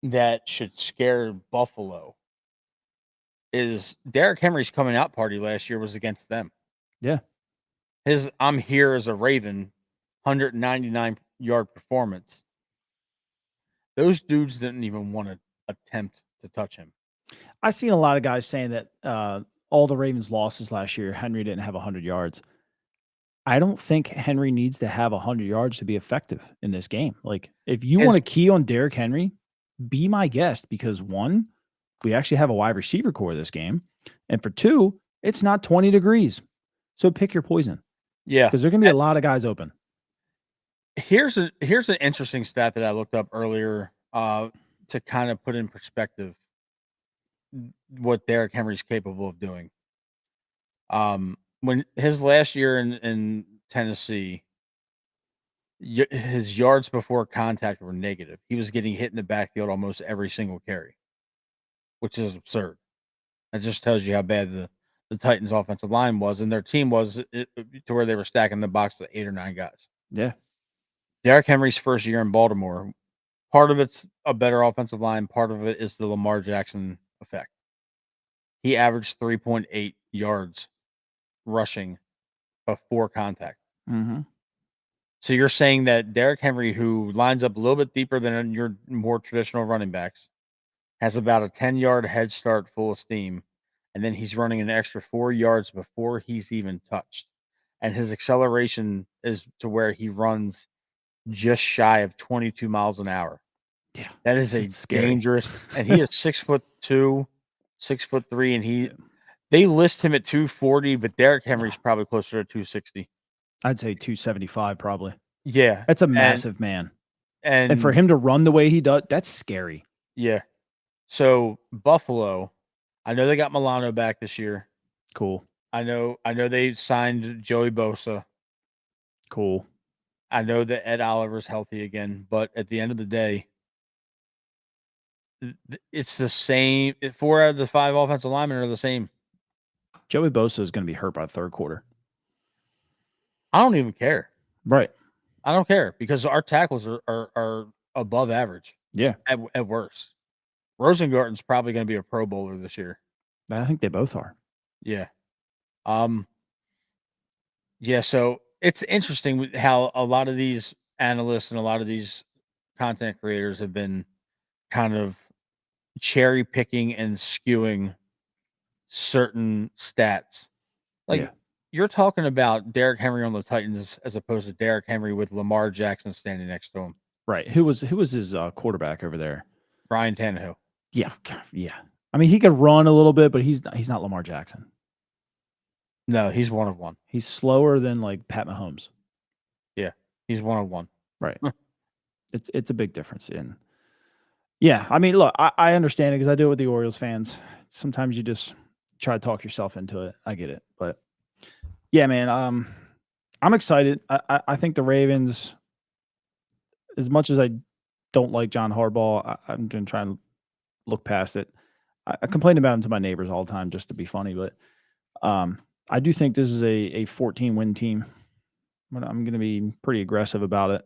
C: that should scare Buffalo, is Derrick Henry's coming out party last year was against them.
B: Yeah.
C: His I'm here as a Raven, 199 yard performance. Those dudes didn't even want to attempt to touch him.
B: I've seen a lot of guys saying that all the Ravens' losses last year, Henry didn't have 100 yards. I don't think Henry needs to have 100 yards to be effective in this game. Like, if you want to key on Derrick Henry, be my guest, because 1, we actually have a wide receiver core this game. And for 2, it's not 20 degrees. So pick your poison.
C: Yeah.
B: Because there are going to be a lot of guys open.
C: Here's an interesting stat that I looked up earlier to kind of put in perspective what Derrick Henry's capable of doing. When his last year in Tennessee, his yards before contact were negative. He was getting hit in the backfield almost every single carry, which is absurd. That just tells you how bad the Titans' offensive line was, and their team was to where they were stacking the box with 8 or 9 guys.
B: Yeah.
C: Derrick Henry's first year in Baltimore, part of it's a better offensive line, part of it is the Lamar Jackson effect. He averaged 3.8 yards rushing before contact.
B: Mm-hmm.
C: So you're saying that Derrick Henry, who lines up a little bit deeper than your more traditional running backs, has about a 10-yard head start full of steam, and then he's running an extra 4 yards before he's even touched. And his acceleration is to where he runs just shy of 22 miles an hour.
B: Yeah.
C: That is a dangerous, and he is 6'2", 6'3", and they list him at 240, but Derrick Henry's probably closer to 260.
B: I'd say 275 probably.
C: Yeah.
B: That's a massive man.
C: And
B: for him to run the way he does, that's scary.
C: Yeah. So Buffalo, I know they got Milano back this year.
B: Cool.
C: I know they signed Joey Bosa.
B: Cool.
C: I know that Ed Oliver's healthy again, but at the end of the day, it's the same. 4 out of the 5 offensive linemen are the same.
B: Joey Bosa is going to be hurt by the third quarter.
C: I don't even care.
B: Right.
C: I don't care because our tackles are above average.
B: Yeah,
C: at worst. Rosengarten's probably going to be a Pro Bowler this year.
B: I think they both are.
C: Yeah. Um. Yeah. So it's interesting how a lot of these analysts and a lot of these content creators have been kind of cherry picking and skewing certain stats.
B: Yeah.
C: Like you're talking about Derrick Henry on the Titans as opposed to Derrick Henry with Lamar Jackson standing next to him.
B: Right. Who was his quarterback over there?
C: Brian Tannehill.
B: Yeah. Yeah. I mean, he could run a little bit, but he's not Lamar Jackson.
C: No, he's one of one.
B: He's slower than like Pat Mahomes.
C: Yeah, he's one of one.
B: Right. It's a big difference in. Yeah. I mean, look, I understand it because I do it with the Orioles fans. Sometimes you just try to talk yourself into it. I get it, but yeah, man. I'm excited. I think the Ravens, as much as I don't like John Harbaugh, I'm going to try and look past it. I complain about him to my neighbors all the time just to be funny, but I do think this is a 14-win team. But I'm going to be pretty aggressive about it.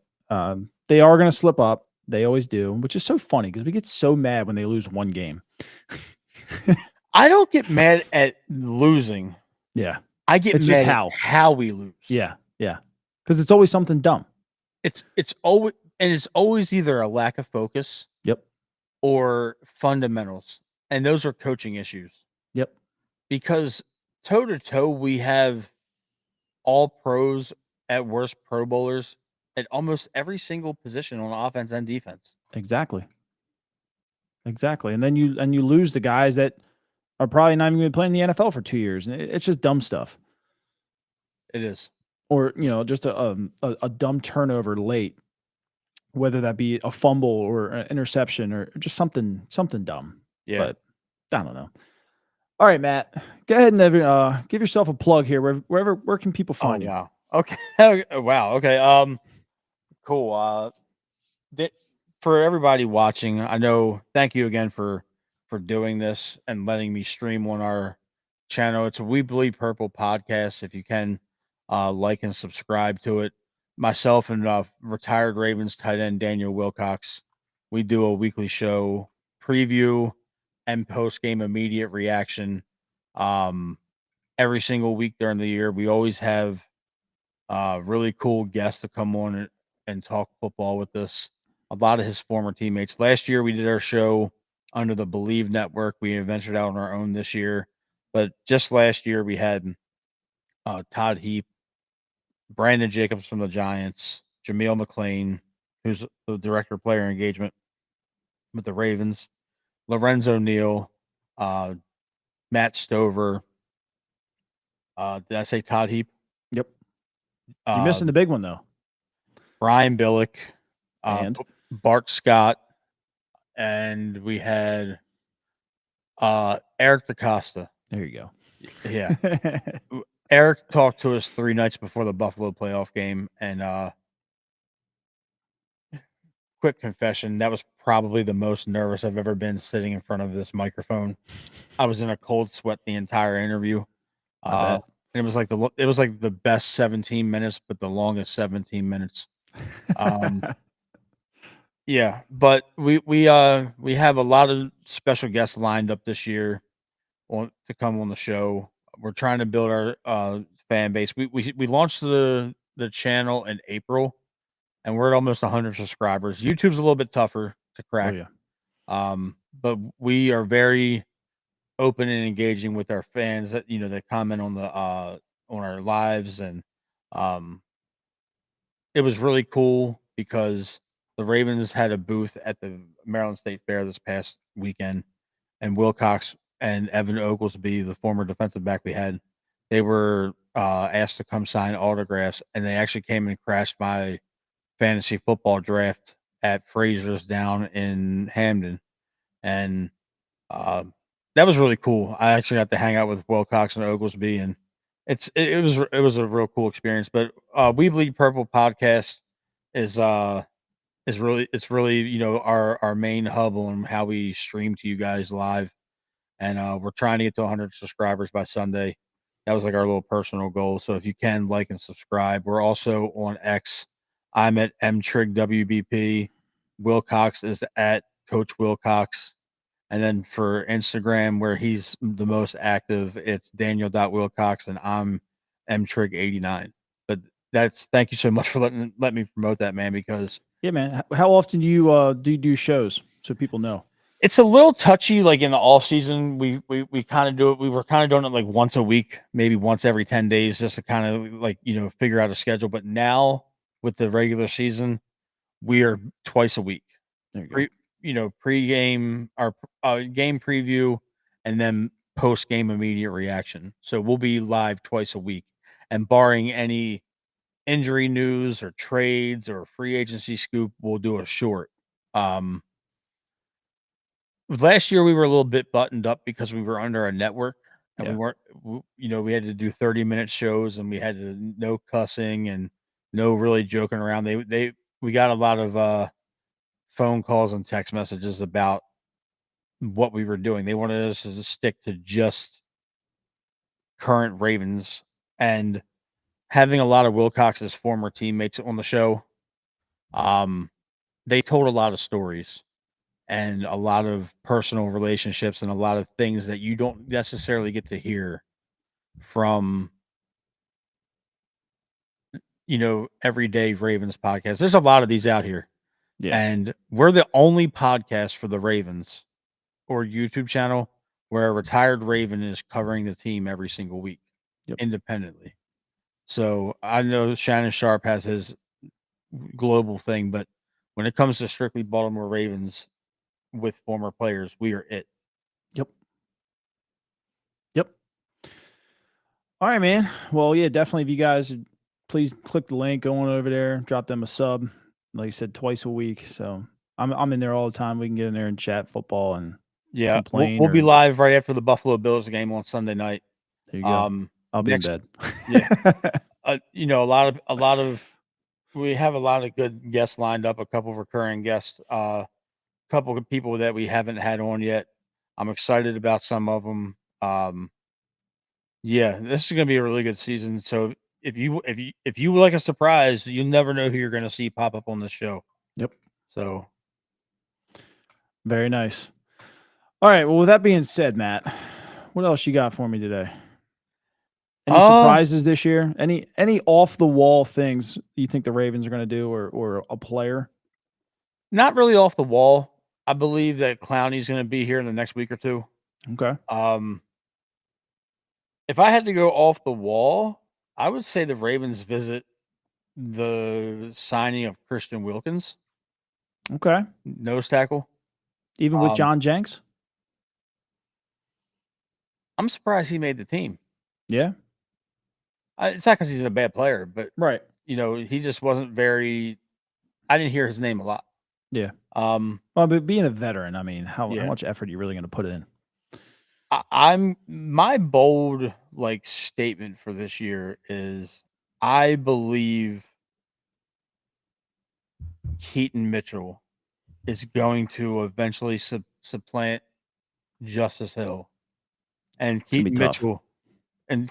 B: They are going to slip up. They always do, which is so funny because we get so mad when they lose one game.
C: I don't get mad at losing.
B: Yeah.
C: I get
B: It's
C: mad
B: just
C: at how we lose.
B: Yeah. Yeah. Because it's always something dumb.
C: It's always either a lack of focus.
B: Yep.
C: Or fundamentals. And those are coaching issues.
B: Yep.
C: Because toe to toe, we have all pros at worst Pro Bowlers at almost every single position on offense and defense.
B: Exactly. And then you lose the guys that are probably not even going to play in the NFL for 2 years. And it's just dumb stuff.
C: It is.
B: Or, just a dumb turnover late, whether that be a fumble or an interception or just something dumb.
C: Yeah.
B: But I don't know. All right, Matt, go ahead and give yourself a plug here. Where can people find you?
C: Wow. Okay. Wow. Okay. Cool. For everybody watching, I know. Thank you again for doing this and letting me stream on our channel. It's a We Bleed Purple podcast. If you can, like and subscribe to it. Myself and retired Ravens tight end Daniel Wilcox, we do a weekly show preview and post game immediate reaction. Every single week during the year, we always have really cool guests to come on and talk football with us. A lot of his former teammates. Last year, we did our show under the Believe Network. We ventured out on our own this year, but just last year we had Todd Heap, Brandon Jacobs from the Giants, Jameel McLean, who's the director of player engagement with the Ravens, Lorenzo Neal, Matt Stover. Did I say Todd Heap?
B: Yep. You're missing the big one though.
C: Brian Billick,
B: And
C: Bart Scott, and we had Eric DaCosta.
B: there you go.
C: Yeah. Eric talked to us 3 nights before the Buffalo playoff game, and quick confession, that was probably the most nervous I've ever been sitting in front of this microphone. I was in a cold sweat the entire interview.
B: I bet.
C: And it was like the best 17 minutes, but the longest 17 minutes. Yeah, but we have a lot of special guests lined up this year to come on the show. We're trying to build our fan base. We launched the channel in April, and we're at almost 100 subscribers. YouTube's a little bit tougher to
B: Oh
C: crack.
B: yeah.
C: But we are very open and engaging with our fans that that comment on our lives, and it was really cool because the Ravens had a booth at the Maryland State Fair this past weekend, and Wilcox and Evan Oglesby, the former defensive back we had, they were asked to come sign autographs, and they actually came and crashed my fantasy football draft at Fraser's down in Hamden, and that was really cool. I actually got to hang out with Wilcox and Oglesby, and it was a real cool experience. But We Bleed Purple podcast is really our main hub on how we stream to you guys live, and we're trying to get to 100 subscribers by Sunday. That was like our little personal goal. So if you can like and subscribe, we're also on X. I'm at mtrigwbp. Wilcox is at Coach Wilcox. And then for Instagram, where he's the most active, it's Daniel.Wilcox, and I'm mtrig89. But thank you so much for letting me promote that, man, because
B: Yeah, man. How often do you do shows so people know?
C: it's a little touchy. Like in the off season, we kind of do it. We were kind of doing it like once a week, maybe once every 10 days, just to kind of like, figure out a schedule. But now with the regular season, we are twice a week.
B: There you go.
C: Pre-game, our game preview, and then post-game immediate reaction. So we'll be live twice a week, and barring any injury news or trades or free agency scoop, we'll do a short. Last year we were a little bit buttoned up because we were under a network, and we weren't, we had to do 30-minute shows, and we had to no cussing and no really joking around. We got a lot of phone calls and text messages about what we were doing. They wanted us to stick to just current Ravens, and having a lot of Wilcox's former teammates on the show. They told a lot of stories and a lot of personal relationships and a lot of things that you don't necessarily get to hear from, everyday Ravens podcasts. There's a lot of these out here.
B: Yeah.
C: And we're the only podcast for the Ravens or YouTube channel where a retired Raven is covering the team every single week independently. So I know Shannon Sharp has his global thing, but when it comes to strictly Baltimore Ravens with former players, we are it.
B: Yep. All right, man. Well, yeah, definitely. If you guys please click the link, go on over there, drop them a sub. Like I said, twice a week. So I'm in there all the time. We can get in there and chat football and complain.
C: We'll be live right after the Buffalo Bills game on Sunday night.
B: There you go. I'll be in bed.
C: Yeah. A lot of we have a lot of good guests lined up, a couple of recurring guests, a couple of people that we haven't had on yet. I'm excited about some of them. Yeah, this is going to be a really good season. So if you would like a surprise, you never know who you're going to see pop up on this show.
B: Yep.
C: So
B: very nice. All right. Well, with that being said, Matt, what else you got for me today? Any surprises this year? Any off the wall things you think the Ravens are going to do, or a player?
C: Not really off the wall. I believe that Clowney's going to be here in the next week or two.
B: Okay.
C: If I had to go off the wall, I would say the Ravens visit the signing of Christian Wilkins.
B: Okay.
C: Nose tackle.
B: Even with John Jenks?
C: I'm surprised he made the team.
B: Yeah.
C: It's not because he's a bad player, but
B: right.
C: He just wasn't very. I didn't hear his name a lot.
B: Yeah. Well, but being a veteran, I mean, how much effort are you really going to put in?
C: I'm my bold statement for this year is I believe Keaton Mitchell is going to eventually supplant Justice Hill, and Keaton Mitchell. And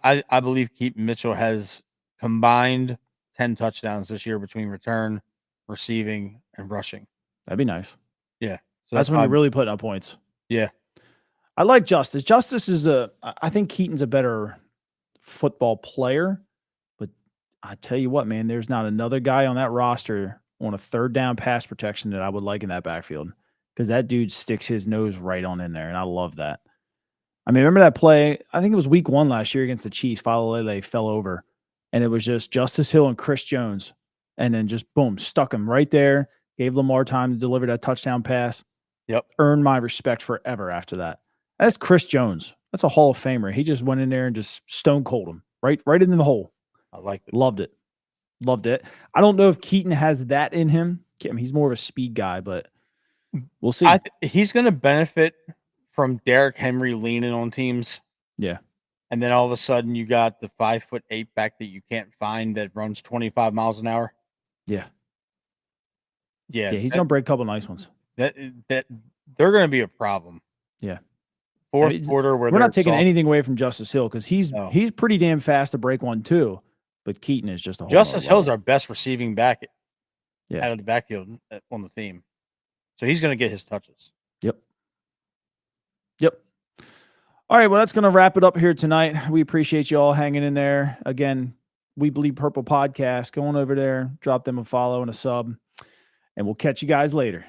C: I believe Keaton Mitchell has combined 10 touchdowns this year between return, receiving, and rushing.
B: That'd be nice.
C: Yeah.
B: So that's when you're really putting up points.
C: Yeah.
B: I like Justice. Justice is I think Keaton's a better football player, but I tell you what, man, there's not another guy on that roster on a third down pass protection that I would like in that backfield, because that dude sticks his nose right on in there, and I love that. I mean, remember that play? I think it was week 1 last year against the Chiefs. Falele fell over, and it was just Justice Hill and Chris Jones, and then just boom, stuck him right there. Gave Lamar time to deliver that touchdown pass.
C: Yep.
B: Earned my respect forever after that. That's Chris Jones. That's a Hall of Famer. He just went in there and just stone cold him right into the hole.
C: I liked it.
B: Loved it. I don't know if Keaton has that in him. I mean, he's more of a speed guy, but we'll see.
C: He's going to benefit from Derrick Henry leaning on teams.
B: Yeah.
C: And then all of a sudden you got the 5'8" back that you can't find that runs 25 miles an hour.
B: Yeah.
C: Yeah.
B: Yeah, he's going to break a couple nice ones.
C: That they're going to be a problem.
B: Yeah.
C: Fourth quarter where
B: we're not taking anything away from Justice Hill, because he's pretty damn fast to break one too. But Keaton is just a whole
C: Justice Hill's our best receiving back out of the backfield on the team. So he's going to get his touches.
B: Yep. All right, well, that's going to wrap it up here tonight. We appreciate you all hanging in there. Again, We Bleed Purple podcast. Go on over there, drop them a follow and a sub, and we'll catch you guys later.